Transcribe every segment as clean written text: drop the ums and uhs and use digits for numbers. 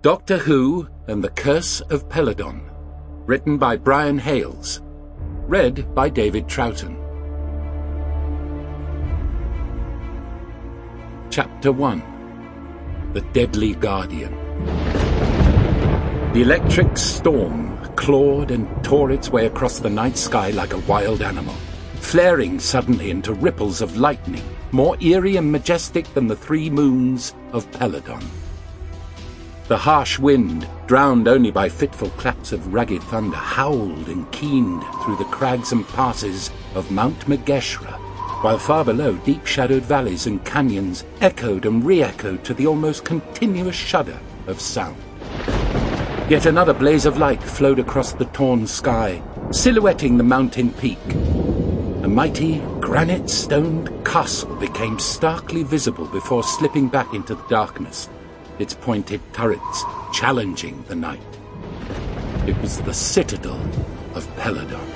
Doctor Who and the Curse of Peladon, written by Brian Hayles, read by David Troughton. Chapter 1. The Deadly Guardian. The electric storm clawed and tore its way across the night sky like a wild animal, flaring suddenly into ripples of lightning, more eerie and majestic than the 3 moons of Peladon. The harsh wind, drowned only by fitful claps of ragged thunder, howled and keened through the crags and passes of Mount Mageshra, while far below deep-shadowed valleys and canyons echoed and re-echoed to the almost continuous shudder of sound. Yet another blaze of light flowed across the torn sky, silhouetting the mountain peak. A mighty, granite-stoned castle became starkly visible before slipping back into the darkness, its pointed turrets challenging the night. It was the citadel of Peladon.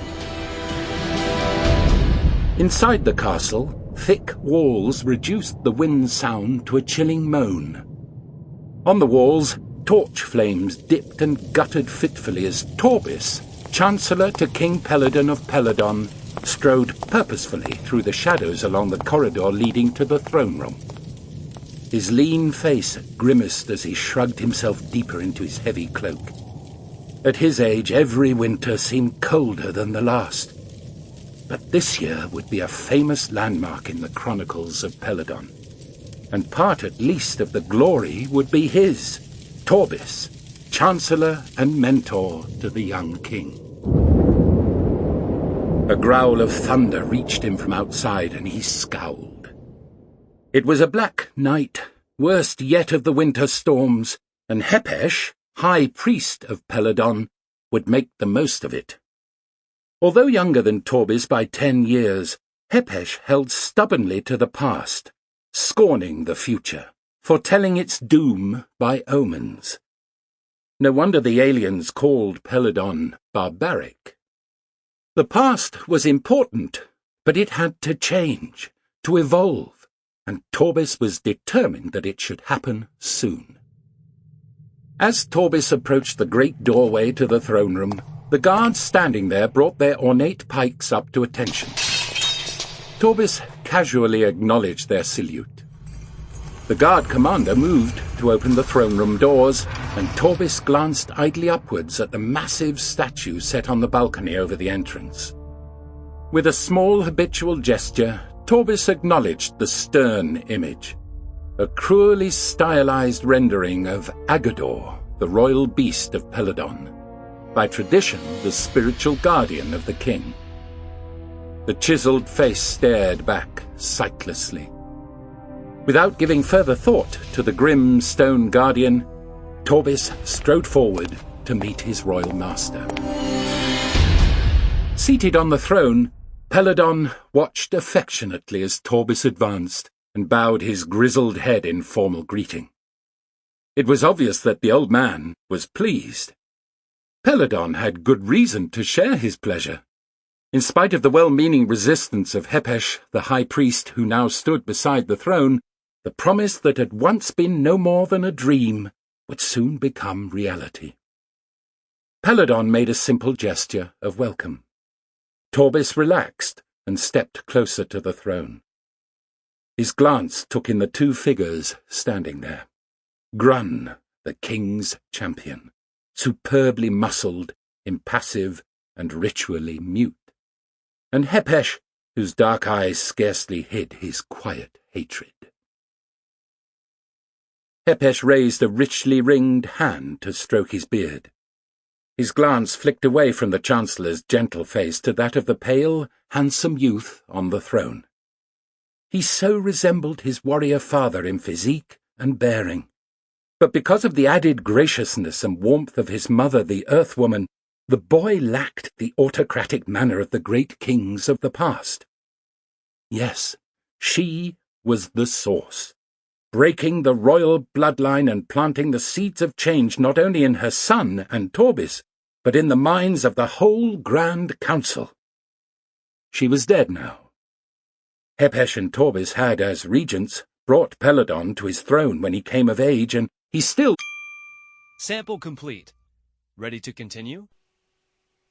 Inside the castle, thick walls reduced the wind sound to a chilling moan. On the walls, torch flames dipped and guttered fitfully as Torbis, Chancellor to King Peladon of Peladon, strode purposefully through the shadows along the corridor leading to the throne room. His lean face grimaced as he shrugged himself deeper into his heavy cloak. At his age, every winter seemed colder than the last. But this year would be a famous landmark in the chronicles of Peladon, and part at least of the glory would be his, Torbis, Chancellor and mentor to the young king. A growl of thunder reached him from outside, and he scowled. It was a black night, worst yet of the winter storms, and Hepesh, High Priest of Peladon, would make the most of it. Although younger than Torbis by 10 years, Hepesh held stubbornly to the past, scorning the future, foretelling its doom by omens. No wonder the aliens called Peladon barbaric. The past was important, but it had to change, to evolve, and Torbis was determined that it should happen soon. As Torbis approached the great doorway to the throne room, the guards standing there brought their ornate pikes up to attention. Torbis casually acknowledged their salute. The guard commander moved to open the throne room doors, and Torbis glanced idly upwards at the massive statue set on the balcony over the entrance. With a small habitual gesture, Torbis acknowledged the stern image, a cruelly stylized rendering of Aggedor, the royal beast of Peladon, by tradition the spiritual guardian of the king. The chiseled face stared back sightlessly. Without giving further thought to the grim stone guardian, Torbis strode forward to meet his royal master. Seated on the throne, Peladon watched affectionately as Torbis advanced and bowed his grizzled head in formal greeting. It was obvious that the old man was pleased. Peladon had good reason to share his pleasure. In spite of the well-meaning resistance of Hepesh, the high priest who now stood beside the throne, the promise that had once been no more than a dream would soon become reality. Peladon made a simple gesture of welcome. Torbis relaxed and stepped closer to the throne. His glance took in the 2 figures standing there. Grun, the king's champion, superbly muscled, impassive, and ritually mute, and Hepesh, whose dark eyes scarcely hid his quiet hatred. Hepesh raised a richly ringed hand to stroke his beard. His glance flicked away from the Chancellor's gentle face to that of the pale, handsome youth on the throne. He so resembled his warrior father in physique and bearing, but because of the added graciousness and warmth of his mother, the Earthwoman, the boy lacked the autocratic manner of the great kings of the past. Yes, she was the source, breaking the royal bloodline and planting the seeds of change not only in her son and Torbis, but in the minds of the whole Grand Council. She was dead now. Hepesh and Torbis had, as regents, brought Peladon to his throne when he came of age, and he still... Sample complete. Ready to continue?